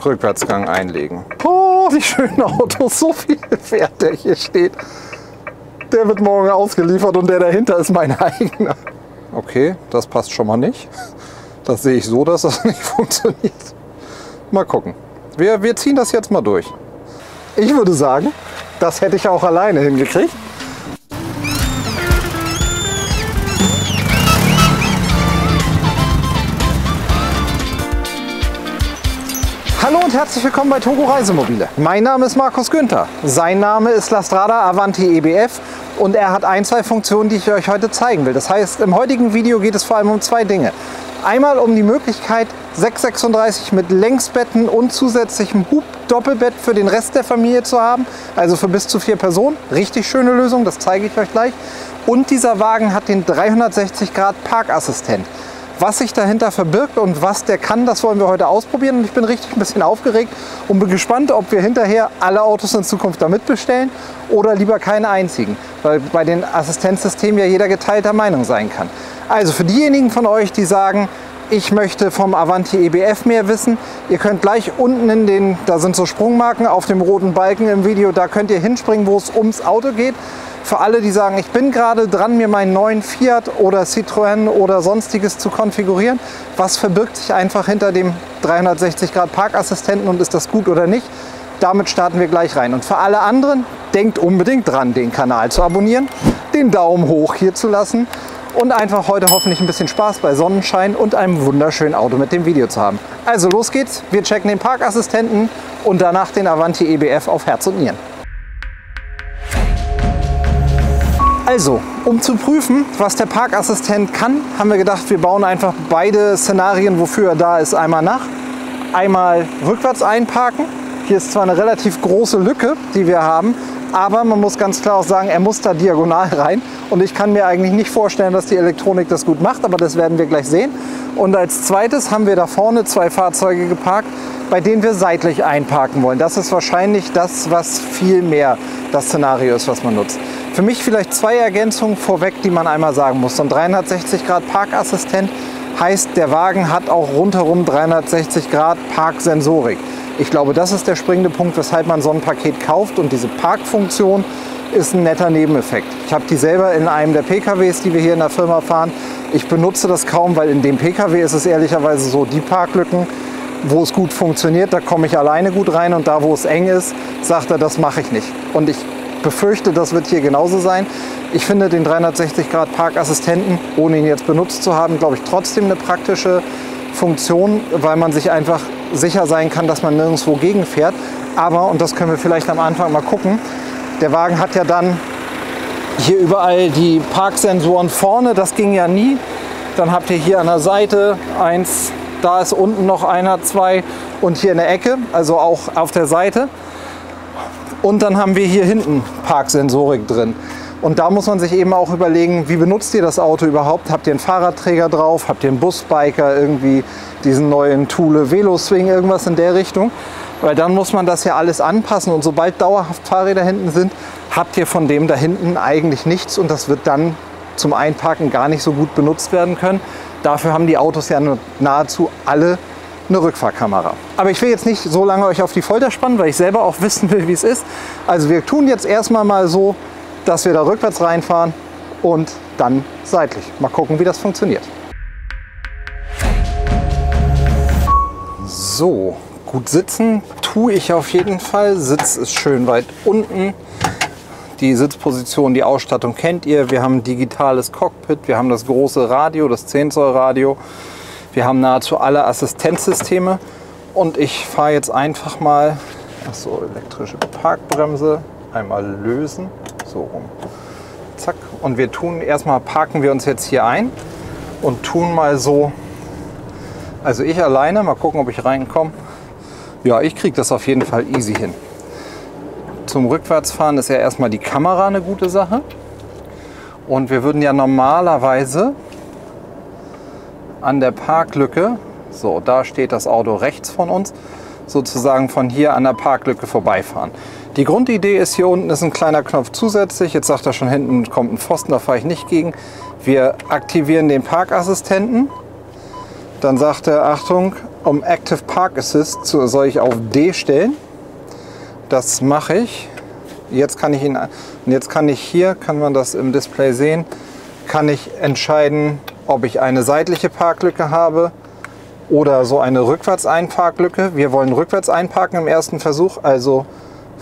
Rückwärtsgang einlegen. Oh, die schönen Autos, so viel Wert, der hier steht. Der wird morgen ausgeliefert und der dahinter ist mein eigener. Okay, das passt schon mal nicht. Das sehe ich so, dass das nicht funktioniert. Mal gucken. Wir ziehen das jetzt mal durch. Ich würde sagen, das hätte ich auch alleine hingekriegt. Hallo und herzlich willkommen bei Togo Reisemobile. Mein Name ist Markus Günther. Sein Name ist Lastrada Avanti EBF und er hat ein, zwei Funktionen, die ich euch heute zeigen will. Das heißt, im heutigen Video geht es vor allem um zwei Dinge. Einmal um die Möglichkeit, 636 mit Längsbetten und zusätzlichem Hub-Doppelbett für den Rest der Familie zu haben, also für bis zu 4 Personen. Richtig schöne Lösung, das zeige ich euch gleich. Und dieser Wagen hat den 360-Grad-Parkassistent. Was sich dahinter verbirgt und was der kann, das wollen wir heute ausprobieren. Und ich bin richtig ein bisschen aufgeregt und bin gespannt, ob wir hinterher alle Autos in Zukunft damit bestellen oder lieber keine einzigen, weil bei den Assistenzsystemen ja jeder geteilter Meinung sein kann. Also für diejenigen von euch, die sagen, ich möchte vom Avanti EBF mehr wissen, ihr könnt gleich unten da sind so Sprungmarken auf dem roten Balken im Video, da könnt ihr hinspringen, wo es ums Auto geht. Für alle, die sagen, ich bin gerade dran, mir meinen neuen Fiat oder Citroën oder sonstiges zu konfigurieren, was verbirgt sich einfach hinter dem 360-Grad-Parkassistenten und ist das gut oder nicht? Damit starten wir gleich rein. Und für alle anderen, denkt unbedingt dran, den Kanal zu abonnieren, den Daumen hoch hier zu lassen und einfach heute hoffentlich ein bisschen Spaß bei Sonnenschein und einem wunderschönen Auto mit dem Video zu haben. Also los geht's, wir checken den Parkassistenten und danach den Avanti EBF auf Herz und Nieren. Also, um zu prüfen, was der Parkassistent kann, haben wir gedacht, wir bauen einfach beide Szenarien, wofür er da ist, einmal nach. Einmal rückwärts einparken. Hier ist zwar eine relativ große Lücke, die wir haben, aber man muss ganz klar auch sagen, er muss da diagonal rein. Und ich kann mir eigentlich nicht vorstellen, dass die Elektronik das gut macht, aber das werden wir gleich sehen. Und als zweites haben wir da vorne 2 Fahrzeuge geparkt, bei denen wir seitlich einparken wollen. Das ist wahrscheinlich das, was viel mehr das Szenario ist, was man nutzt. Für mich vielleicht 2 Ergänzungen vorweg, die man einmal sagen muss. So ein 360-Grad-Parkassistent heißt, der Wagen hat auch rundherum 360-Grad-Parksensorik. Ich glaube, das ist der springende Punkt, weshalb man so ein Paket kauft. Und diese Parkfunktion ist ein netter Nebeneffekt. Ich habe die selber in einem der PKWs, die wir hier in der Firma fahren. Ich benutze das kaum, weil in dem PKW ist es ehrlicherweise so, die Parklücken, wo es gut funktioniert, da komme ich alleine gut rein. Und da, wo es eng ist, sagt er, das mache ich nicht. Und ich befürchte, das wird hier genauso sein. Ich finde den 360-Grad-Parkassistenten, ohne ihn jetzt benutzt zu haben, glaube ich, trotzdem eine praktische Funktion, weil man sich einfach sicher sein kann, dass man nirgendwo gegenfährt. Aber, und das können wir vielleicht am Anfang mal gucken, der Wagen hat ja dann hier überall die Parksensoren vorne, das ging ja nie. Dann habt ihr hier an der Seite eins, da ist unten noch einer, 2 und hier in der Ecke, also auch auf der Seite. Und dann haben wir hier hinten Parksensorik drin. Und da muss man sich eben auch überlegen, wie benutzt ihr das Auto überhaupt? Habt ihr einen Fahrradträger drauf? Habt ihr einen Busbiker, irgendwie diesen neuen Thule Veloswing, irgendwas in der Richtung? Weil dann muss man das ja alles anpassen. Und sobald dauerhaft Fahrräder hinten sind, habt ihr von dem da hinten eigentlich nichts. Und das wird dann zum Einparken gar nicht so gut benutzt werden können. Dafür haben die Autos ja nahezu alle eine Rückfahrkamera. Aber ich will jetzt nicht so lange euch auf die Folter spannen, weil ich selber auch wissen will, wie es ist. Also wir tun jetzt erstmal mal so, dass wir da rückwärts reinfahren und dann seitlich. Mal gucken, wie das funktioniert. So, gut sitzen tue ich auf jeden Fall. Sitz ist schön weit unten. Die Sitzposition, die Ausstattung kennt ihr. Wir haben ein digitales Cockpit, wir haben das große Radio, das 10 Zoll Radio. Wir haben nahezu alle Assistenzsysteme und ich fahre jetzt einfach mal, achso, elektrische Parkbremse, einmal lösen, so rum, zack. Und wir tun, erstmal parken wir uns jetzt hier ein und tun mal so, also ich alleine, mal gucken, ob ich reinkomme. Ja, ich kriege das auf jeden Fall easy hin. Zum Rückwärtsfahren ist ja erstmal die Kamera eine gute Sache und wir würden ja normalerweise an der Parklücke, so da steht das Auto rechts von uns, sozusagen von hier an der Parklücke vorbeifahren. Die Grundidee ist, hier unten ist ein kleiner Knopf zusätzlich, jetzt sagt er schon, hinten kommt ein Pfosten, da fahre ich nicht gegen. Wir aktivieren den Parkassistenten, dann sagt er, Achtung, um Active Park Assist soll ich auf D stellen. Das mache ich. Jetzt kann ich hier, kann man das im Display sehen, kann ich entscheiden, ob ich eine seitliche Parklücke habe oder so eine Rückwärts-Einparklücke. Wir wollen rückwärts einparken im ersten Versuch, also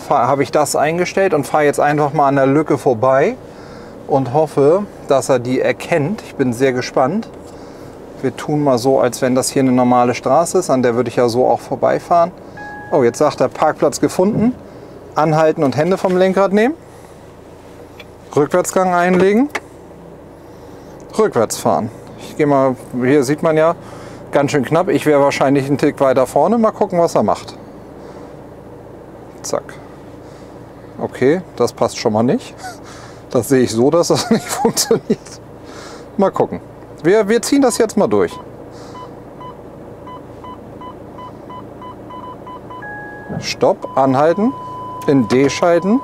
habe ich das eingestellt und fahre jetzt einfach mal an der Lücke vorbei und hoffe, dass er die erkennt. Ich bin sehr gespannt. Wir tun mal so, als wenn das hier eine normale Straße ist, an der würde ich ja so auch vorbeifahren. Oh, jetzt sagt er Parkplatz gefunden. Anhalten und Hände vom Lenkrad nehmen. Rückwärtsgang einlegen. Rückwärts fahren. Ich gehe mal, hier sieht man ja, ganz schön knapp. Ich wäre wahrscheinlich einen Tick weiter vorne. Mal gucken, was er macht. Zack. Okay, das passt schon mal nicht. Das sehe ich so, dass das nicht funktioniert. Mal gucken. Wir ziehen das jetzt mal durch. Stopp, anhalten, in D schalten,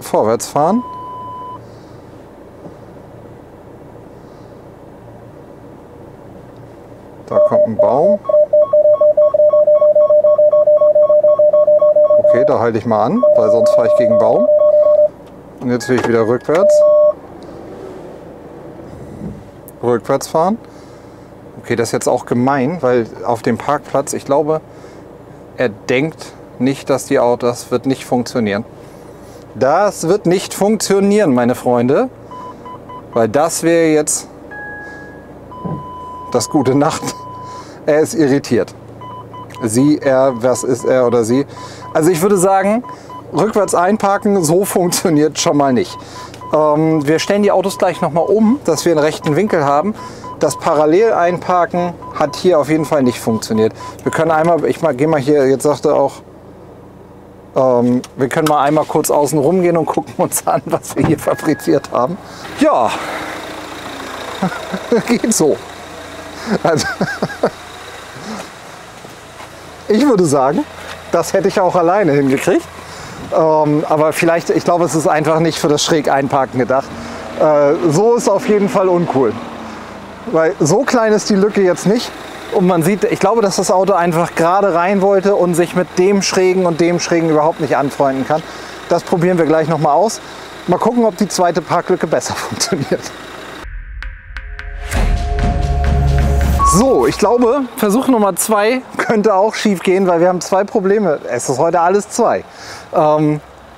vorwärts fahren. Da kommt ein Baum. Okay, da halte ich mal an, weil sonst fahre ich gegen Baum. Und jetzt will ich wieder rückwärts. Rückwärts fahren. Okay, das ist jetzt auch gemein, weil auf dem Parkplatz, ich glaube, er denkt nicht, dass die Autos, das wird nicht funktionieren. Das wird nicht funktionieren, meine Freunde, weil das wäre jetzt das gute Nacht. Er ist irritiert. Sie, er, was ist er oder sie? Also ich würde sagen, rückwärts einparken, so funktioniert schon mal nicht. Wir stellen die Autos gleich noch mal um, dass wir einen rechten Winkel haben. Das Parallel einparken hat hier auf jeden Fall nicht funktioniert. Wir können einmal, gehe mal hier, jetzt sagt er auch, wir können mal einmal kurz außen rum gehen und gucken uns an, was wir hier fabriziert haben. Ja, geht so. Also, ich würde sagen, das hätte ich auch alleine hingekriegt. Aber vielleicht, ich glaube, es ist einfach nicht für das schräg einparken gedacht. So ist auf jeden Fall uncool. Weil so klein ist die Lücke jetzt nicht. Und man sieht, ich glaube, dass das Auto einfach gerade rein wollte und sich mit dem Schrägen und dem Schrägen überhaupt nicht anfreunden kann. Das probieren wir gleich noch mal aus. Mal gucken, ob die zweite Parklücke besser funktioniert. So, ich glaube, Versuch Nummer 2 könnte auch schief gehen, weil wir haben zwei Probleme. Es ist heute alles 2.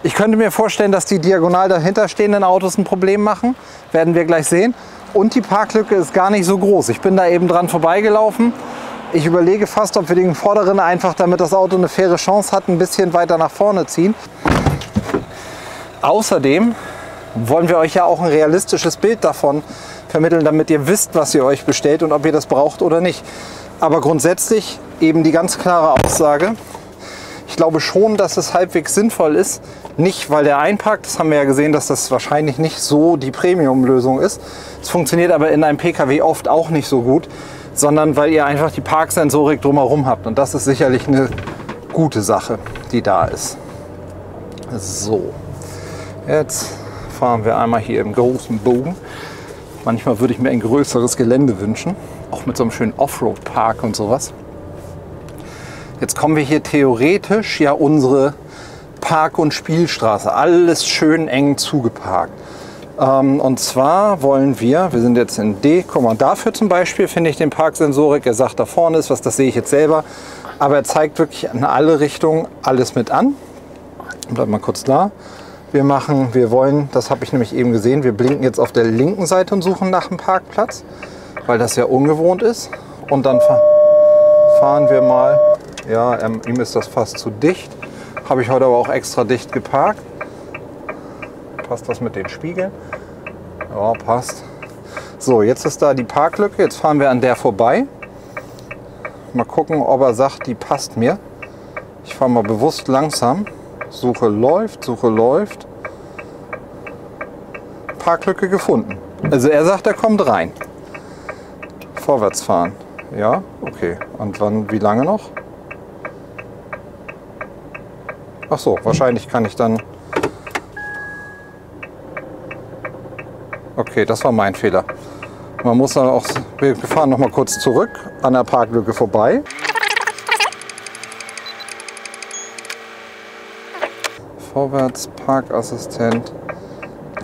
Ich könnte mir vorstellen, dass die diagonal dahinter stehenden Autos ein Problem machen. Werden wir gleich sehen. Und die Parklücke ist gar nicht so groß. Ich bin da eben dran vorbeigelaufen. Ich überlege fast, ob wir den vorderen einfach, damit das Auto eine faire Chance hat, ein bisschen weiter nach vorne ziehen. Außerdem wollen wir euch ja auch ein realistisches Bild davon vermitteln, damit ihr wisst, was ihr euch bestellt und ob ihr das braucht oder nicht. Aber grundsätzlich eben die ganz klare Aussage, ich glaube schon, dass es halbwegs sinnvoll ist. Nicht, weil der einparkt, das haben wir ja gesehen, dass das wahrscheinlich nicht so die Premium-Lösung ist. Es funktioniert aber in einem Pkw oft auch nicht so gut, sondern weil ihr einfach die Parksensorik drumherum habt. Und das ist sicherlich eine gute Sache, die da ist. So, jetzt fahren wir einmal hier im großen Bogen. Manchmal würde ich mir ein größeres Gelände wünschen, auch mit so einem schönen Offroad-Park und sowas. Jetzt kommen wir hier theoretisch ja unsere Park- und Spielstraße, alles schön eng zugeparkt. Und zwar wollen wir sind jetzt in D, guck mal, dafür zum Beispiel finde ich den Parksensorik, er sagt, da vorne ist was, das sehe ich jetzt selber, aber er zeigt wirklich in alle Richtungen alles mit an. Bleib mal kurz da. Wir wollen, das habe ich nämlich eben gesehen, wir blinken jetzt auf der linken Seite und suchen nach einem Parkplatz, weil das ja ungewohnt ist. Und dann fahren wir mal, ja, ihm ist das fast zu dicht. Habe ich heute aber auch extra dicht geparkt. Passt das mit den Spiegeln? Ja, passt. So, jetzt ist da die Parklücke. Jetzt fahren wir an der vorbei. Mal gucken, ob er sagt, die passt mir. Ich fahre mal bewusst langsam. Suche läuft, Suche läuft. Parklücke gefunden. Also er sagt, er kommt rein. Vorwärts fahren. Ja, okay. Und wann, wie lange noch? Ach so, wahrscheinlich kann ich dann... Okay, das war mein Fehler. Man muss dann auch, wir fahren noch mal kurz zurück an der Parklücke vorbei. Vorwärts, Parkassistent,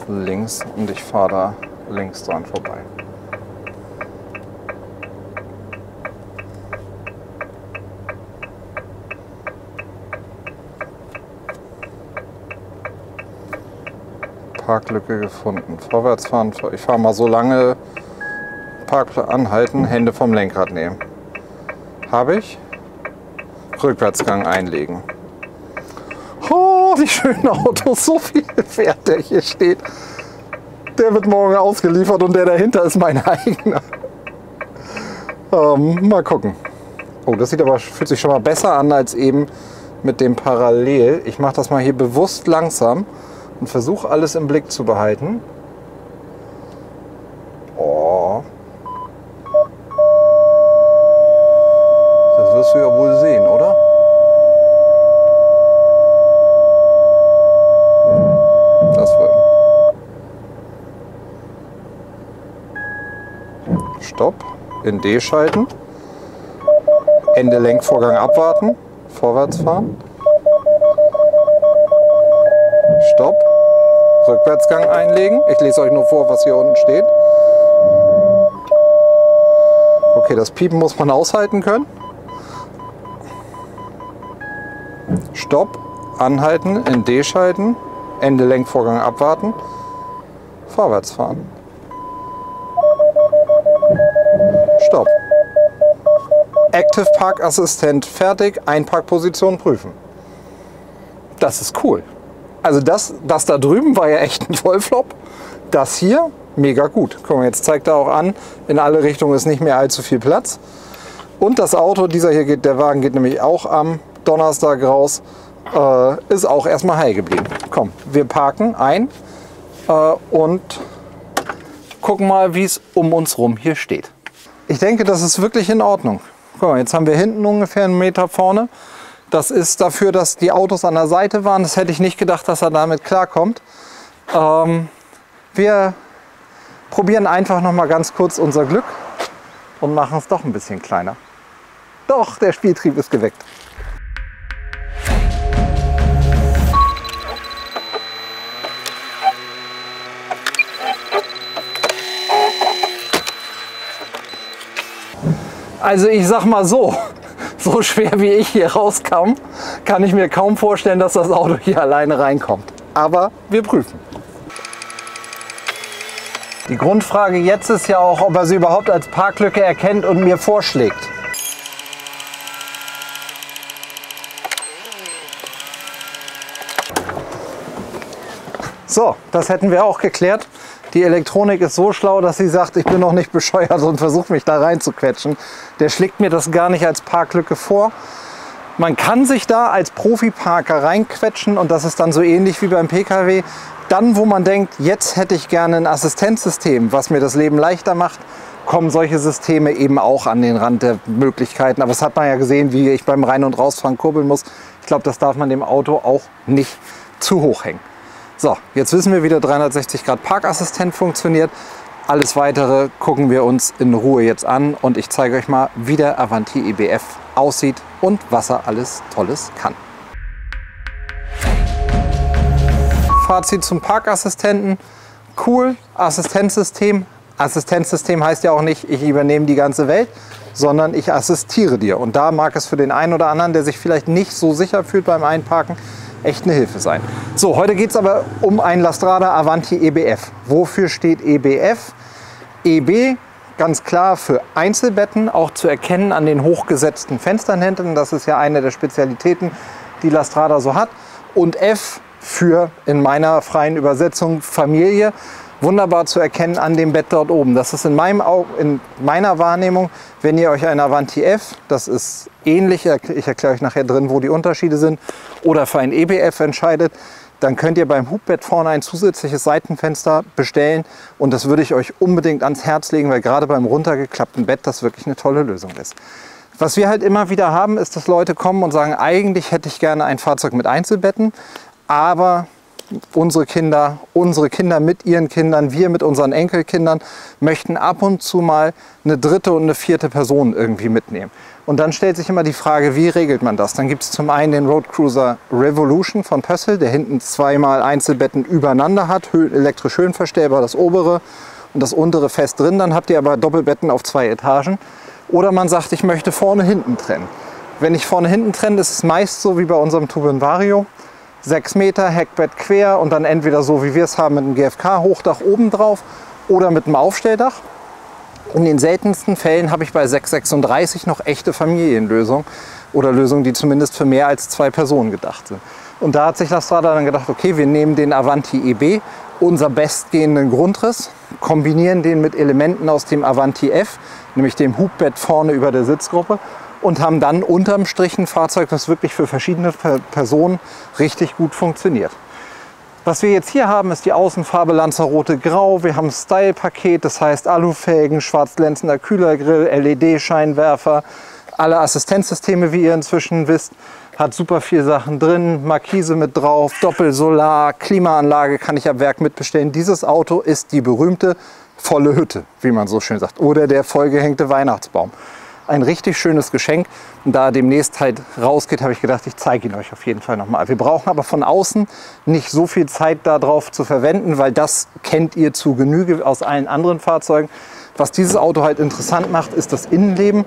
links und ich fahre da links dran vorbei. Parklücke gefunden. Vorwärts fahren, ich fahre mal so lange, Parkplatz anhalten, Hände vom Lenkrad nehmen. Habe ich. Rückwärtsgang einlegen. Oh, die schönen Autos, so viel fährt der hier steht. Der wird morgen ausgeliefert und der dahinter ist mein eigener. Mal gucken. Oh, das sieht aber, fühlt sich schon mal besser an als eben mit dem Parallel. Ich mache das mal hier bewusst langsam und versuche alles im Blick zu behalten. Oh. Das wirst du ja wohl sehen, oder? Das wird. Stopp. In D schalten. Ende Lenkvorgang abwarten. Vorwärts fahren. Stopp. Rückwärtsgang einlegen. Ich lese euch nur vor, was hier unten steht. Okay, das Piepen muss man aushalten können. Stopp. Anhalten. In D schalten. Ende Lenkvorgang abwarten. Vorwärts fahren. Stopp. Active Park Assistent fertig. Einparkposition prüfen. Das ist cool. Also das da drüben war ja echt ein Vollflop. Das hier, mega gut. Guck mal, jetzt zeigt er auch an, in alle Richtungen ist nicht mehr allzu viel Platz. Und das Auto, der Wagen geht nämlich auch am Donnerstag raus, ist auch erstmal heil geblieben. Komm, wir parken ein und gucken mal, wie es um uns rum hier steht. Ich denke, das ist wirklich in Ordnung. Guck mal, jetzt haben wir hinten ungefähr einen Meter vorne. Das ist dafür, dass die Autos an der Seite waren. Das hätte ich nicht gedacht, dass er damit klarkommt. Wir probieren einfach noch mal ganz kurz unser Glück und machen es doch ein bisschen kleiner. Doch, der Spieltrieb ist geweckt. Also ich sag mal so schwer wie ich hier rauskam, kann ich mir kaum vorstellen, dass das Auto hier alleine reinkommt. Aber wir prüfen. Die Grundfrage jetzt ist ja auch, ob er sie überhaupt als Parklücke erkennt und mir vorschlägt. So, das hätten wir auch geklärt. Die Elektronik ist so schlau, dass sie sagt, ich bin noch nicht bescheuert und versuche mich da rein zu quetschen. Der schlägt mir das gar nicht als Parklücke vor. Man kann sich da als Profi-Parker reinquetschen und das ist dann so ähnlich wie beim Pkw. Dann, wo man denkt, jetzt hätte ich gerne ein Assistenzsystem, was mir das Leben leichter macht, kommen solche Systeme eben auch an den Rand der Möglichkeiten. Aber das hat man ja gesehen, wie ich beim Rein- und Rausfahren kurbeln muss. Ich glaube, das darf man dem Auto auch nicht zu hoch hängen. So, jetzt wissen wir, wie der 360 Grad Parkassistent funktioniert. Alles Weitere gucken wir uns in Ruhe jetzt an und ich zeige euch mal, wie der Avanti EBF aussieht und was er alles Tolles kann. Fazit zum Parkassistenten. Cool, Assistenzsystem. Assistenzsystem heißt ja auch nicht, ich übernehme die ganze Welt, sondern ich assistiere dir. Und da mag es für den einen oder anderen, der sich vielleicht nicht so sicher fühlt beim Einparken, echt eine Hilfe sein. So, heute geht es aber um ein Lastrada Avanti EBF. Wofür steht EBF? EB, ganz klar für Einzelbetten, auch zu erkennen an den hochgesetzten Fenstern hinten. Das ist ja eine der Spezialitäten, die Lastrada so hat. Und F für, in meiner freien Übersetzung, Familie. Wunderbar zu erkennen an dem Bett dort oben. Das ist in meiner Wahrnehmung, wenn ihr euch ein Avanti F, das ist ähnlich, ich erkläre euch nachher drin, wo die Unterschiede sind, oder für ein EBF entscheidet, dann könnt ihr beim Hubbett vorne ein zusätzliches Seitenfenster bestellen und das würde ich euch unbedingt ans Herz legen, weil gerade beim runtergeklappten Bett das wirklich eine tolle Lösung ist. Was wir halt immer wieder haben, ist, dass Leute kommen und sagen, eigentlich hätte ich gerne ein Fahrzeug mit Einzelbetten, aber unsere Kinder mit ihren Kindern, wir mit unseren Enkelkindern möchten ab und zu mal eine dritte und eine vierte Person irgendwie mitnehmen. Und dann stellt sich immer die Frage, wie regelt man das? Dann gibt es zum einen den Road Cruiser Revolution von Pössl, der hinten zweimal Einzelbetten übereinander hat, elektrisch höhenverstellbar, das obere und das untere fest drin. Dann habt ihr aber Doppelbetten auf 2 Etagen. Oder man sagt, ich möchte vorne hinten trennen. Wenn ich vorne hinten trenne, ist es meist so wie bei unserem Turbine Vario. 6 Meter, Heckbett quer und dann entweder so wie wir es haben mit einem GFK-Hochdach oben drauf oder mit einem Aufstelldach. In den seltensten Fällen habe ich bei 636 noch echte Familienlösungen oder Lösungen, die zumindest für mehr als 2 Personen gedacht sind. Und da hat sich Lastrada dann gedacht, okay, wir nehmen den Avanti EB, unser bestgehenden Grundriss, kombinieren den mit Elementen aus dem Avanti F, nämlich dem Hubbett vorne über der Sitzgruppe, und haben dann unterm Strich ein Fahrzeug, das wirklich für verschiedene Personen richtig gut funktioniert. Was wir jetzt hier haben, ist die Außenfarbe Lanzarote Grau. Wir haben ein Style-Paket, das heißt Alufelgen, schwarz glänzender Kühlergrill, LED-Scheinwerfer, alle Assistenzsysteme, wie ihr inzwischen wisst. Hat super viel Sachen drin, Markise mit drauf, Doppelsolar, Klimaanlage kann ich ab Werk mitbestellen. Dieses Auto ist die berühmte volle Hütte, wie man so schön sagt, oder der vollgehängte Weihnachtsbaum. Ein richtig schönes Geschenk. Und da er demnächst halt rausgeht, habe ich gedacht, ich zeige ihn euch auf jeden Fall nochmal. Wir brauchen aber von außen nicht so viel Zeit darauf zu verwenden, weil das kennt ihr zu Genüge aus allen anderen Fahrzeugen. Was dieses Auto halt interessant macht, ist das Innenleben.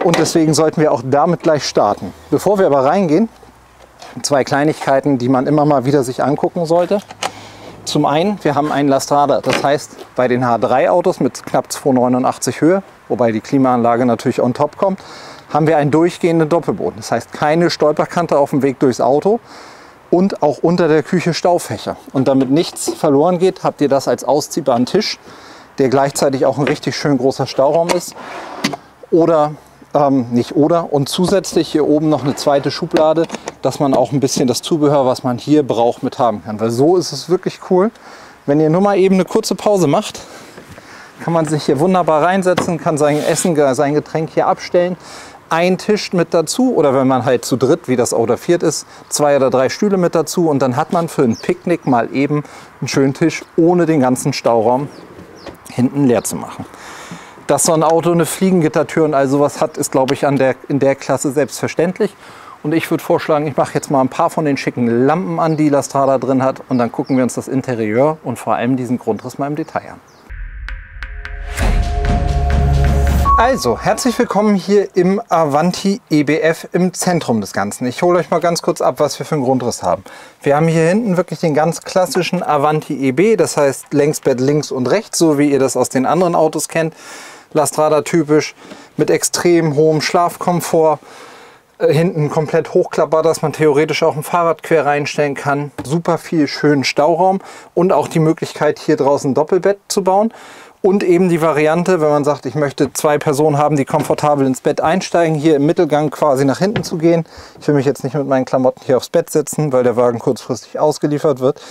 Und deswegen sollten wir auch damit gleich starten. Bevor wir aber reingehen, 2 Kleinigkeiten, die man immer mal wieder sich angucken sollte. Zum einen, wir haben einen Lastrada. Das heißt, bei den H3-Autos mit knapp 2,89 Höhe, wobei die Klimaanlage natürlich on top kommt, haben wir einen durchgehenden Doppelboden. Das heißt, keine Stolperkante auf dem Weg durchs Auto und auch unter der Küche Staufächer. Und damit nichts verloren geht, habt ihr das als ausziehbaren Tisch, der gleichzeitig auch ein richtig schön großer Stauraum ist. Und zusätzlich hier oben noch eine zweite Schublade, dass man auch ein bisschen das Zubehör, was man hier braucht, mit haben kann. Weil so ist es wirklich cool. Wenn ihr nur mal eben eine kurze Pause macht, kann man sich hier wunderbar reinsetzen, kann sein Essen, sein Getränk hier abstellen. Ein Tisch mit dazu oder wenn man halt zu dritt, wie das oder viert ist, 2 oder 3 Stühle mit dazu. Und dann hat man für ein Picknick mal eben einen schönen Tisch, ohne den ganzen Stauraum hinten leer zu machen. Dass so ein Auto eine Fliegengittertür und all sowas hat, ist, glaube ich, in der Klasse selbstverständlich. Und ich würde vorschlagen, ich mache jetzt mal ein paar von den schicken Lampen an, die Lastrada drin hat. Und dann gucken wir uns das Interieur und vor allem diesen Grundriss mal im Detail an. Also, herzlich willkommen hier im Avanti EBF im Zentrum des Ganzen. Ich hole euch mal ganz kurz ab, was wir für einen Grundriss haben. Wir haben hier hinten wirklich den ganz klassischen Avanti EB, das heißt Längsbett links und rechts, so wie ihr das aus den anderen Autos kennt. Lastrada typisch, mit extrem hohem Schlafkomfort. Hinten komplett hochklappbar, dass man theoretisch auch ein Fahrrad quer reinstellen kann. Super viel schönen Stauraum und auch die Möglichkeit, hier draußen ein Doppelbett zu bauen. Und eben die Variante, wenn man sagt, ich möchte 2 Personen haben, die komfortabel ins Bett einsteigen, hier im Mittelgang quasi nach hinten zu gehen. Ich will mich jetzt nicht mit meinen Klamotten hier aufs Bett setzen, weil der Wagen kurzfristig ausgeliefert wird.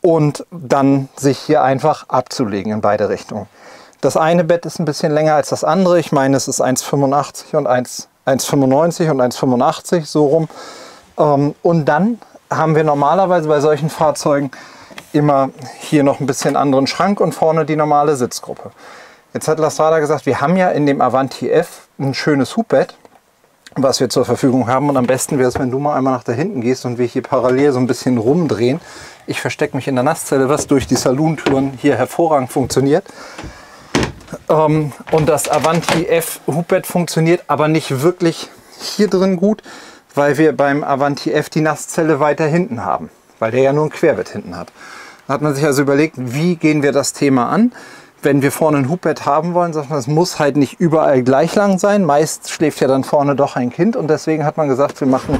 Und dann sich hier einfach abzulegen in beide Richtungen. Das eine Bett ist ein bisschen länger als das andere. Ich meine, es ist 1,85 und 1,95 und 1,85 so rum. Und dann haben wir normalerweise bei solchen Fahrzeugen immer hier noch ein bisschen anderen Schrank und vorne die normale Sitzgruppe. Jetzt hat Lastrada gesagt, wir haben ja in dem Avanti F ein schönes Hubbett, was wir zur Verfügung haben. Und am besten wäre es, wenn du mal einmal nach da hinten gehst und wir hier parallel so ein bisschen rumdrehen. Ich verstecke mich in der Nasszelle, was durch die Salontüren hier hervorragend funktioniert. Und das Avanti F Hubbett funktioniert aber nicht wirklich hier drin gut, weil wir beim Avanti F die Nasszelle weiter hinten haben, weil der ja nur ein Querbett hinten hat. Da hat man sich also überlegt, wie gehen wir das Thema an? Wenn wir vorne ein Hubbett haben wollen, sagt man, es muss halt nicht überall gleich lang sein. Meist schläft ja dann vorne doch ein Kind und deswegen hat man gesagt, wir machen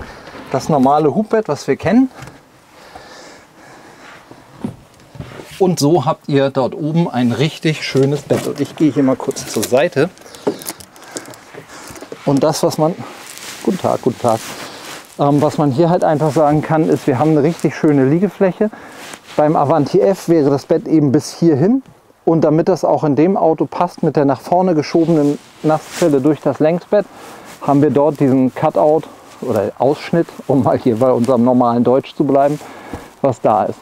das normale Hubbett, was wir kennen. Und so habt ihr dort oben ein richtig schönes Bett. Und ich gehe hier mal kurz zur Seite. Und das, was man... Guten Tag. Was man hier halt einfach sagen kann, ist, wir haben eine richtig schöne Liegefläche. Beim Avanti F wäre das Bett eben bis hierhin. Und damit das auch in dem Auto passt, mit der nach vorne geschobenen Nasszelle durch das Längsbett, haben wir dort diesen Cutout oder Ausschnitt, um mal hier bei unserem normalen Deutsch zu bleiben, was da ist.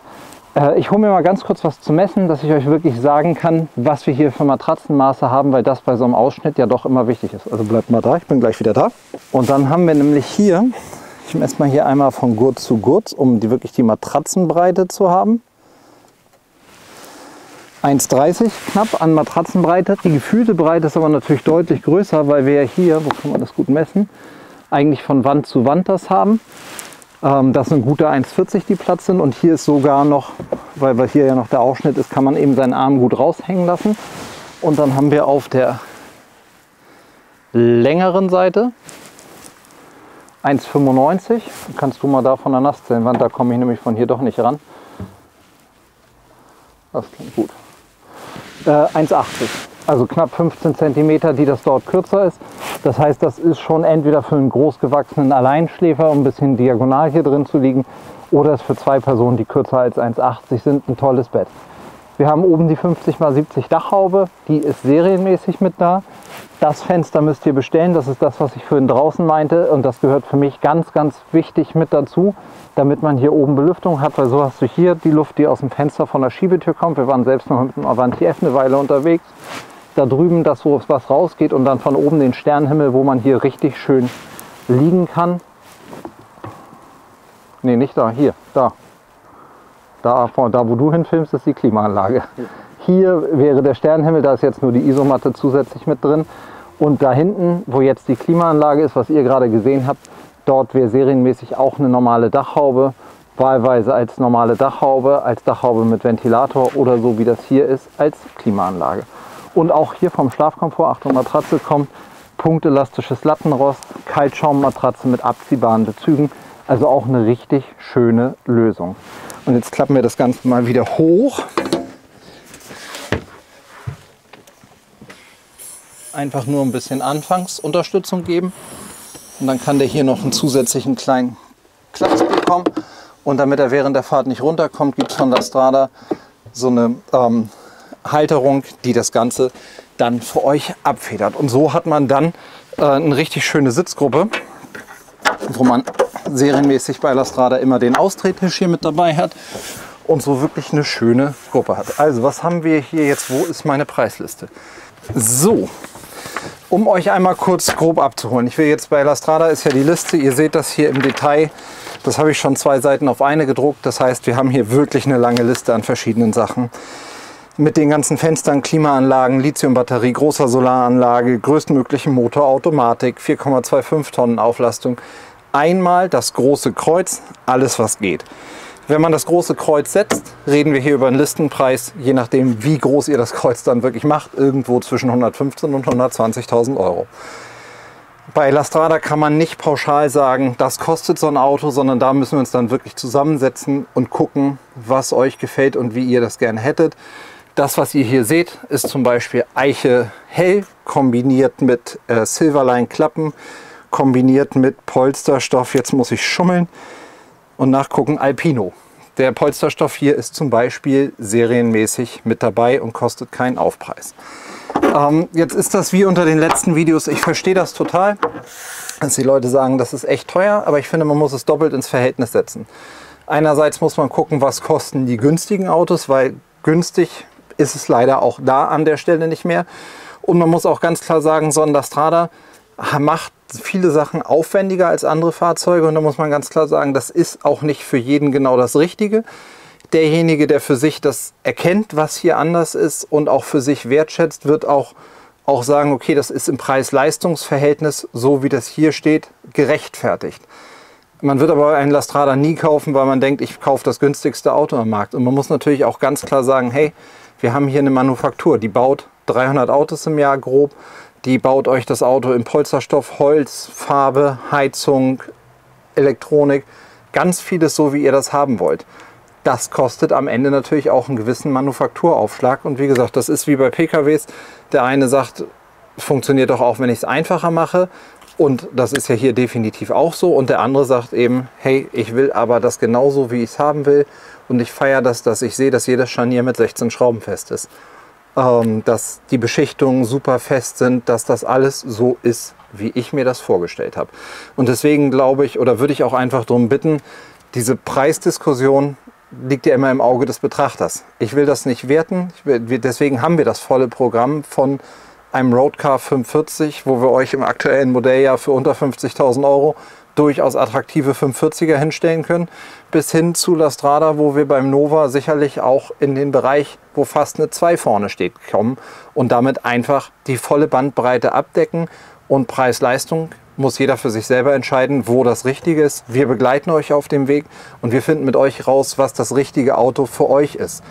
Ich hole mir mal ganz kurz was zu messen, dass ich euch wirklich sagen kann, was wir hier für Matratzenmaße haben, weil das bei so einem Ausschnitt ja doch immer wichtig ist. Also bleibt mal da, ich bin gleich wieder da. Und dann haben wir nämlich hier, ich messe mal hier einmal von Gurt zu Gurt, um wirklich die Matratzenbreite zu haben. 1,30 knapp an Matratzenbreite. Die gefühlte Breite ist aber natürlich deutlich größer, weil wir ja hier, wo kann man das gut messen, eigentlich von Wand zu Wand das haben. Das sind gute 1,40 die Platz sind und hier ist sogar noch, weil hier ja noch der Ausschnitt ist, kann man eben seinen Arm gut raushängen lassen. Und dann haben wir auf der längeren Seite 1,95. Kannst du mal da von der Nasszellenwand, da komme ich nämlich von hier doch nicht ran. Das klingt gut. 1,80. Also knapp 15 cm, die das dort kürzer ist. Das heißt, das ist schon entweder für einen großgewachsenen Alleinschläfer, um ein bisschen diagonal hier drin zu liegen, oder ist für zwei Personen, die kürzer als 1,80 sind, ein tolles Bett. Wir haben oben die 50×70 Dachhaube, die ist serienmäßig mit da. Das Fenster müsst ihr bestellen, das ist das, was ich vorhin draußen meinte, und das gehört für mich ganz, ganz wichtig mit dazu, damit man hier oben Belüftung hat, weil so hast du hier die Luft, die aus dem Fenster von der Schiebetür kommt. Wir waren selbst noch mit dem Avanti F eine Weile unterwegs. Da drüben das, wo was rausgeht, und dann von oben den Sternenhimmel, wo man hier richtig schön liegen kann. Ne, nicht da, hier, da. Da, wo du hinfilmst, ist die Klimaanlage. Hier wäre der Sternenhimmel, da ist jetzt nur die Isomatte zusätzlich mit drin. Und da hinten, wo jetzt die Klimaanlage ist, was ihr gerade gesehen habt, dort wäre serienmäßig auch eine normale Dachhaube, wahlweise als normale Dachhaube, als Dachhaube mit Ventilator oder so wie das hier ist, als Klimaanlage. Und auch hier vom Schlafkomfort, Achtung, Matratze kommt punktelastisches Lattenrost, Kaltschaummatratze mit abziehbaren Bezügen, also auch eine richtig schöne Lösung. Und jetzt klappen wir das Ganze mal wieder hoch. Einfach nur ein bisschen Anfangsunterstützung geben. Und dann kann der hier noch einen zusätzlichen kleinen Klaps bekommen. Und damit er während der Fahrt nicht runterkommt, gibt es von der Strada so eine Halterung, die das Ganze dann für euch abfedert. Und so hat man dann eine richtig schöne Sitzgruppe, wo man serienmäßig bei La Strada immer den Austrettisch hier mit dabei hat und so wirklich eine schöne Gruppe hat. Also was haben wir hier jetzt? Wo ist meine Preisliste? So, um euch einmal kurz grob abzuholen. Ich will jetzt bei La Strada ist ja die Liste, ihr seht das hier im Detail. Das habe ich schon 2 Seiten auf eine gedruckt. Das heißt, wir haben hier wirklich eine lange Liste an verschiedenen Sachen. Mit den ganzen Fenstern, Klimaanlagen, Lithiumbatterie, großer Solaranlage, größtmöglichen Motor, Automatik, 4,25 Tonnen Auflastung. Einmal das große Kreuz, alles was geht. Wenn man das große Kreuz setzt, reden wir hier über einen Listenpreis, je nachdem wie groß ihr das Kreuz dann wirklich macht, irgendwo zwischen 115.000 und 120.000 Euro. Bei La Strada kann man nicht pauschal sagen, das kostet so ein Auto, sondern da müssen wir uns dann wirklich zusammensetzen und gucken, was euch gefällt und wie ihr das gerne hättet. Das, was ihr hier seht, ist zum Beispiel Eiche hell, kombiniert mit Silverline Klappen, kombiniert mit Polsterstoff, jetzt muss ich schummeln und nachgucken, Alpino. Der Polsterstoff hier ist zum Beispiel serienmäßig mit dabei und kostet keinen Aufpreis. Jetzt ist das wie unter den letzten Videos, ich verstehe das total, dass die Leute sagen, das ist echt teuer, aber ich finde, man muss es doppelt ins Verhältnis setzen. Einerseits muss man gucken, was kosten die günstigen Autos, weil günstig ist es leider auch da an der Stelle nicht mehr. Und man muss auch ganz klar sagen, so ein La Strada macht viele Sachen aufwendiger als andere Fahrzeuge. Und da muss man ganz klar sagen, das ist auch nicht für jeden genau das Richtige. Derjenige, der für sich das erkennt, was hier anders ist und auch für sich wertschätzt, wird auch sagen, okay, das ist im Preis-Leistungs-Verhältnis, so wie das hier steht, gerechtfertigt. Man wird aber einen La Strada nie kaufen, weil man denkt, ich kaufe das günstigste Auto am Markt. Und man muss natürlich auch ganz klar sagen, hey, wir haben hier eine Manufaktur, die baut 300 Autos im Jahr grob. Die baut euch das Auto in Polsterstoff, Holz, Farbe, Heizung, Elektronik, ganz vieles so, wie ihr das haben wollt. Das kostet am Ende natürlich auch einen gewissen Manufakturaufschlag. Und wie gesagt, das ist wie bei PKWs. Der eine sagt, funktioniert doch auch, wenn ich es einfacher mache. Und das ist ja hier definitiv auch so. Und der andere sagt eben, hey, ich will aber das genauso, wie ich es haben will. Und ich feiere das, dass ich sehe, dass jedes Scharnier mit 16 Schrauben fest ist. Dass die Beschichtungen super fest sind, dass das alles so ist, wie ich mir das vorgestellt habe. Und deswegen glaube ich, oder würde ich auch einfach darum bitten, diese Preisdiskussion liegt ja immer im Auge des Betrachters. Ich will das nicht werten, deswegen haben wir das volle Programm von einem Roadcar 540, wo wir euch im aktuellen Modelljahr für unter 50.000 Euro durchaus attraktive 540er hinstellen können, bis hin zu Lastrada, wo wir beim Nova sicherlich auch in den Bereich, wo fast eine 2 vorne steht, kommen und damit einfach die volle Bandbreite abdecken. Und Preis-Leistung muss jeder für sich selber entscheiden, wo das Richtige ist. Wir begleiten euch auf dem Weg und wir finden mit euch raus, was das richtige Auto für euch ist.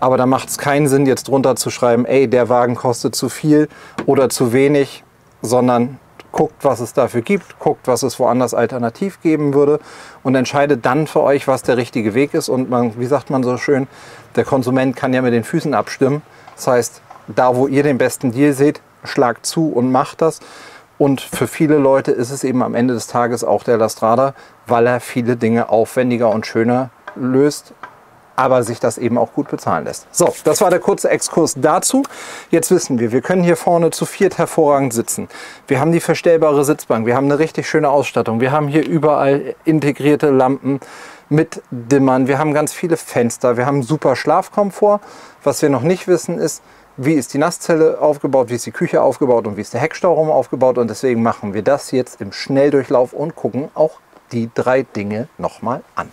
Aber da macht es keinen Sinn, jetzt drunter zu schreiben, ey, der Wagen kostet zu viel oder zu wenig, sondern guckt, was es dafür gibt, guckt, was es woanders alternativ geben würde und entscheidet dann für euch, was der richtige Weg ist. Und man, wie sagt man so schön, der Konsument kann ja mit den Füßen abstimmen. Das heißt, da wo ihr den besten Deal seht, schlagt zu und macht das. Und für viele Leute ist es eben am Ende des Tages auch der Lastrada, weil er viele Dinge aufwendiger und schöner löst, aber sich das eben auch gut bezahlen lässt. So, das war der kurze Exkurs dazu. Jetzt wissen wir können hier vorne zu viert hervorragend sitzen. Wir haben die verstellbare Sitzbank, wir haben eine richtig schöne Ausstattung, wir haben hier überall integrierte Lampen mit Dimmern, wir haben ganz viele Fenster, wir haben super Schlafkomfort. Was wir noch nicht wissen ist, wie ist die Nasszelle aufgebaut, wie ist die Küche aufgebaut und wie ist der Heckstauraum aufgebaut. Und deswegen machen wir das jetzt im Schnelldurchlauf und gucken auch die 3 Dinge nochmal an.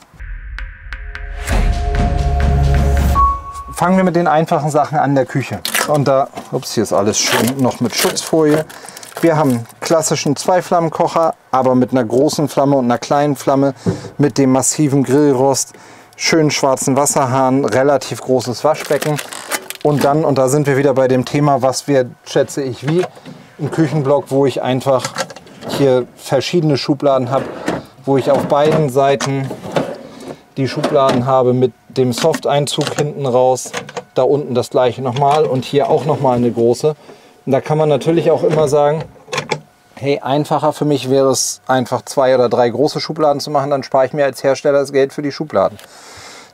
Fangen wir mit den einfachen Sachen an der Küche. Und da, ups, hier ist alles schön noch mit Schutzfolie. Wir haben einen klassischen 2-Flammenkocher, aber mit einer großen Flamme und einer kleinen Flamme, mit dem massiven Grillrost, schönen schwarzen Wasserhahn, relativ großes Waschbecken. Und dann, und da sind wir wieder bei dem Thema, was wir, schätze ich, wie ein Küchenblock, wo ich einfach hier verschiedene Schubladen habe, wo ich auf beiden Seiten die Schubladen habe mit dem Soft-Einzug hinten raus, da unten das gleiche nochmal und hier auch nochmal eine große. Und da kann man natürlich auch immer sagen, hey, einfacher für mich wäre es einfach 2 oder 3 große Schubladen zu machen, dann spare ich mir als Hersteller das Geld für die Schubladen.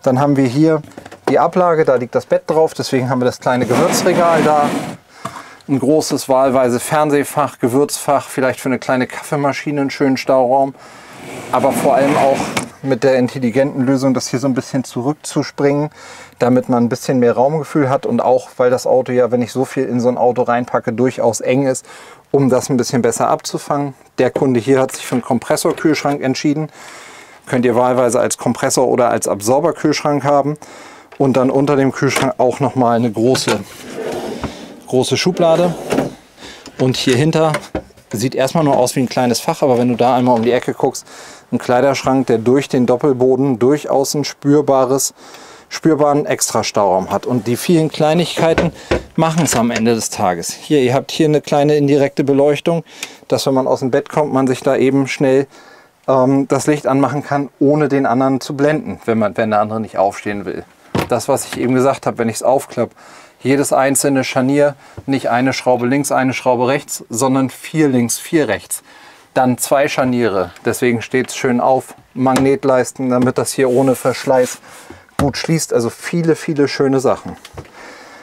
Dann haben wir hier die Ablage, da liegt das Bett drauf, deswegen haben wir das kleine Gewürzregal da. Ein großes, wahlweise Fernsehfach, Gewürzfach, vielleicht für eine kleine Kaffeemaschine einen schönen Stauraum. Aber vor allem auch mit der intelligenten Lösung, das hier so ein bisschen zurückzuspringen, damit man ein bisschen mehr Raumgefühl hat und auch, weil das Auto ja, wenn ich so viel in so ein Auto reinpacke, durchaus eng ist, um das ein bisschen besser abzufangen. Der Kunde hier hat sich für einen Kompressorkühlschrank entschieden. Könnt ihr wahlweise als Kompressor oder als Absorberkühlschrank haben. Und dann unter dem Kühlschrank auch nochmal eine große Schublade. Und hier hinter sieht erstmal nur aus wie ein kleines Fach, aber wenn du da einmal um die Ecke guckst, ein Kleiderschrank, der durch den Doppelboden durchaus einen spürbaren Extra-Stauraum hat. Und die vielen Kleinigkeiten machen es am Ende des Tages. Hier, ihr habt hier eine kleine indirekte Beleuchtung, dass wenn man aus dem Bett kommt, man sich da eben schnell das Licht anmachen kann, ohne den anderen zu blenden, wenn der andere nicht aufstehen will. Das, was ich eben gesagt habe, wenn ich es aufklappe, jedes einzelne Scharnier, nicht eine Schraube links, eine Schraube rechts, sondern 4 links, 4 rechts. Dann 2 Scharniere, deswegen steht es schön auf, Magnetleisten, damit das hier ohne Verschleiß gut schließt. Also viele, viele schöne Sachen.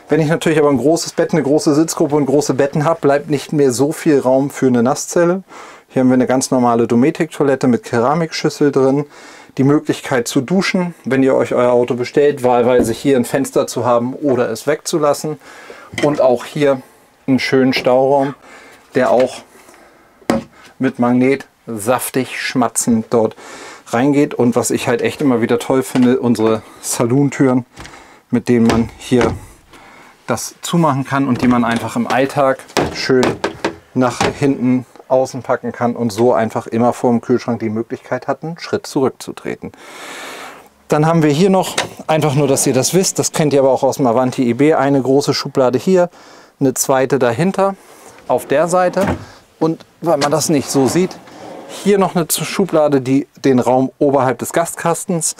Wenn ich natürlich aber ein großes Bett, eine große Sitzgruppe und große Betten habe, bleibt nicht mehr so viel Raum für eine Nasszelle. Hier haben wir eine ganz normale Dometic-Toilette mit Keramikschüssel drin. Die Möglichkeit zu duschen, wenn ihr euch euer Auto bestellt, wahlweise hier ein Fenster zu haben oder es wegzulassen. Und auch hier einen schönen Stauraum, der auch mit Magnet saftig schmatzend dort reingeht. Und was ich halt echt immer wieder toll finde, unsere Saloon-Türen, mit denen man hier das zumachen kann und die man einfach im Alltag schön nach hinten außen packen kann und so einfach immer vor dem Kühlschrank die Möglichkeit hat, einen Schritt zurückzutreten. Dann haben wir hier noch, einfach nur, dass ihr das wisst, das kennt ihr aber auch aus dem Avanti EB, eine große Schublade hier, eine zweite dahinter auf der Seite und weil man das nicht so sieht, hier noch eine Schublade, die den Raum oberhalb des Gastkastens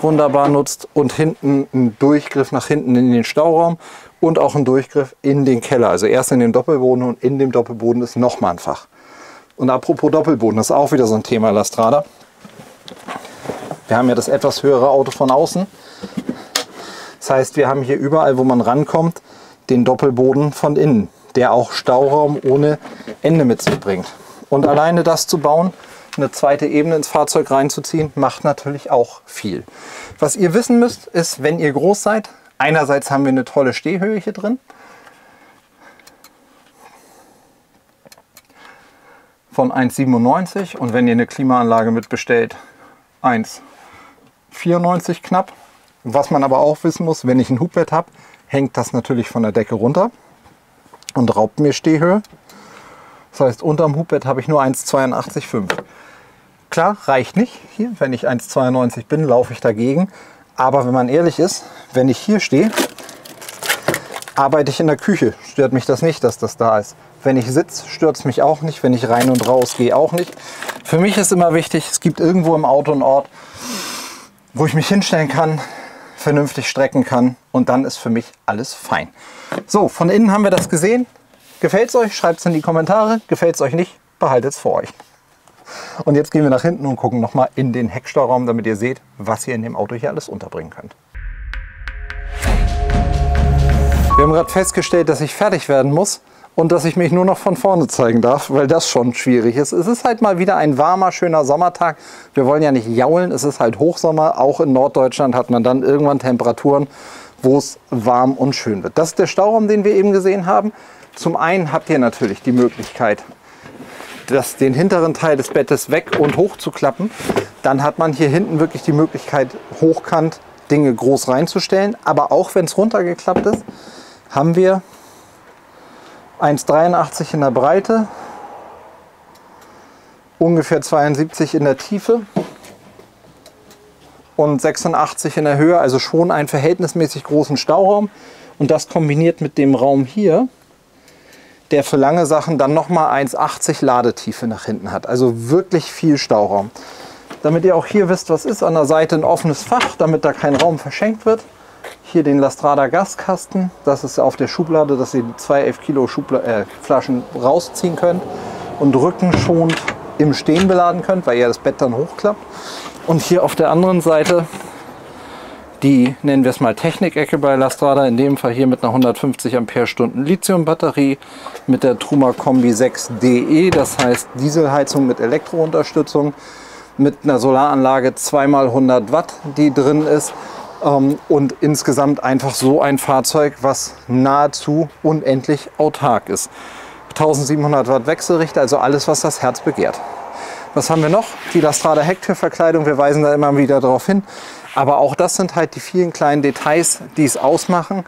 wunderbar nutzt und hinten einen Durchgriff nach hinten in den Stauraum und auch einen Durchgriff in den Keller. Also erst in den Doppelboden und in dem Doppelboden ist nochmal ein Fach. Und apropos Doppelboden, das ist auch wieder so ein Thema Lastrada. Wir haben ja das etwas höhere Auto von außen. Das heißt, wir haben hier überall, wo man rankommt, den Doppelboden von innen, der auch Stauraum ohne Ende mit sich bringt. Und alleine das zu bauen, eine zweite Ebene ins Fahrzeug reinzuziehen, macht natürlich auch viel. Was ihr wissen müsst, ist, wenn ihr groß seid, einerseits haben wir eine tolle Stehhöhe hier drin. Von 1,97 und wenn ihr eine Klimaanlage mitbestellt, 1,94 knapp. Was man aber auch wissen muss, wenn ich ein Hubbett habe, hängt das natürlich von der Decke runter und raubt mir Stehhöhe. Das heißt, unterm Hubbett habe ich nur 1,82,5. Klar, reicht nicht. Hier, wenn ich 1,92 bin, laufe ich dagegen. Aber wenn man ehrlich ist, wenn ich hier stehe, arbeite ich in der Küche. Stört mich das nicht, dass das da ist. Wenn ich sitze, stört es mich auch nicht. Wenn ich rein und raus gehe, auch nicht. Für mich ist immer wichtig, es gibt irgendwo im Auto einen Ort, wo ich mich hinstellen kann, vernünftig strecken kann und dann ist für mich alles fein. So, von innen haben wir das gesehen. Gefällt es euch? Schreibt es in die Kommentare. Gefällt es euch nicht? Behaltet es für euch. Und jetzt gehen wir nach hinten und gucken nochmal in den Heckstauraum, damit ihr seht, was ihr in dem Auto hier alles unterbringen könnt. Wir haben gerade festgestellt, dass ich fertig werden muss und dass ich mich nur noch von vorne zeigen darf, weil das schon schwierig ist. Es ist halt mal wieder ein warmer, schöner Sommertag. Wir wollen ja nicht jaulen, es ist halt Hochsommer. Auch in Norddeutschland hat man dann irgendwann Temperaturen, wo es warm und schön wird. Das ist der Stauraum, den wir eben gesehen haben. Zum einen habt ihr natürlich die Möglichkeit, den hinteren Teil des Bettes weg und hoch zu klappen. Dann hat man hier hinten wirklich die Möglichkeit, hochkant Dinge groß reinzustellen. Aber auch wenn es runtergeklappt ist, haben wir 1,83 in der Breite, ungefähr 72 in der Tiefe und 86 in der Höhe. Also schon einen verhältnismäßig großen Stauraum. Und das kombiniert mit dem Raum hier, der für lange Sachen dann nochmal 1,80 Ladetiefe nach hinten hat. Also wirklich viel Stauraum. Damit ihr auch hier wisst, was ist, an der Seite ein offenes Fach, damit da kein Raum verschenkt wird. Hier den Lastrada Gaskasten. Das ist auf der Schublade, dass ihr die 2 11 Kilo Flaschen rausziehen könnt und rückenschonend im Stehen beladen könnt, weil ihr das Bett dann hochklappt. Und hier auf der anderen Seite die, nennen wir es mal, Technik-Ecke bei Lastrada, in dem Fall hier mit einer 150 Ampere-Stunden Lithium-Batterie, mit der Truma Kombi 6 DE, das heißt Dieselheizung mit Elektrounterstützung, mit einer Solaranlage 2x100 Watt, die drin ist, und insgesamt einfach so ein Fahrzeug, was nahezu unendlich autark ist. 1700 Watt Wechselrichter, also alles, was das Herz begehrt. Was haben wir noch? Die Lastrada Hecktürverkleidung, wir weisen da immer wieder darauf hin. Aber auch das sind halt die vielen kleinen Details, die es ausmachen,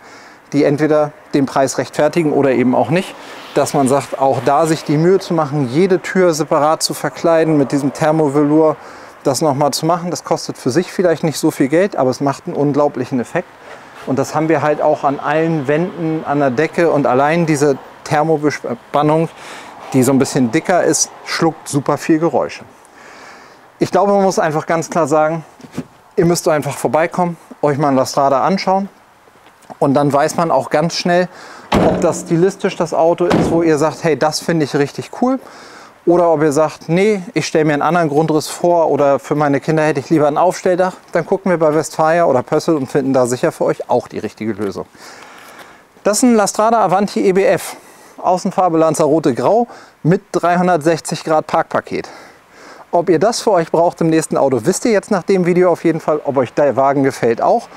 die entweder den Preis rechtfertigen oder eben auch nicht. Dass man sagt, auch da sich die Mühe zu machen, jede Tür separat zu verkleiden, mit diesem Thermovelour das nochmal zu machen. Das kostet für sich vielleicht nicht so viel Geld, aber es macht einen unglaublichen Effekt. Und das haben wir halt auch an allen Wänden, an der Decke, und allein diese Thermobespannung, die so ein bisschen dicker ist, schluckt super viel Geräusche. Ich glaube, man muss einfach ganz klar sagen, ihr müsst einfach vorbeikommen, euch mal ein Lastrada anschauen und dann weiß man auch ganz schnell, ob das stilistisch das Auto ist, wo ihr sagt, hey, das finde ich richtig cool, oder ob ihr sagt, nee, ich stelle mir einen anderen Grundriss vor oder für meine Kinder hätte ich lieber ein Aufstelldach. Dann gucken wir bei Westfalia oder Pössl und finden da sicher für euch auch die richtige Lösung. Das ist ein Lastrada Avanti EBF, Außenfarbe Lanzarote Grau mit 360 Grad Parkpaket. Ob ihr das für euch braucht im nächsten Auto, wisst ihr jetzt nach dem Video auf jeden Fall. Ob euch der Wagen gefällt auch.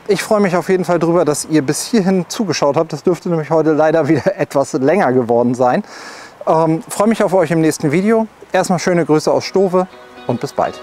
Ich freue mich auf jeden Fall darüber, dass ihr bis hierhin zugeschaut habt. Das dürfte nämlich heute leider wieder etwas länger geworden sein. Freue mich auf euch im nächsten Video. Erstmal schöne Grüße aus Stove und bis bald.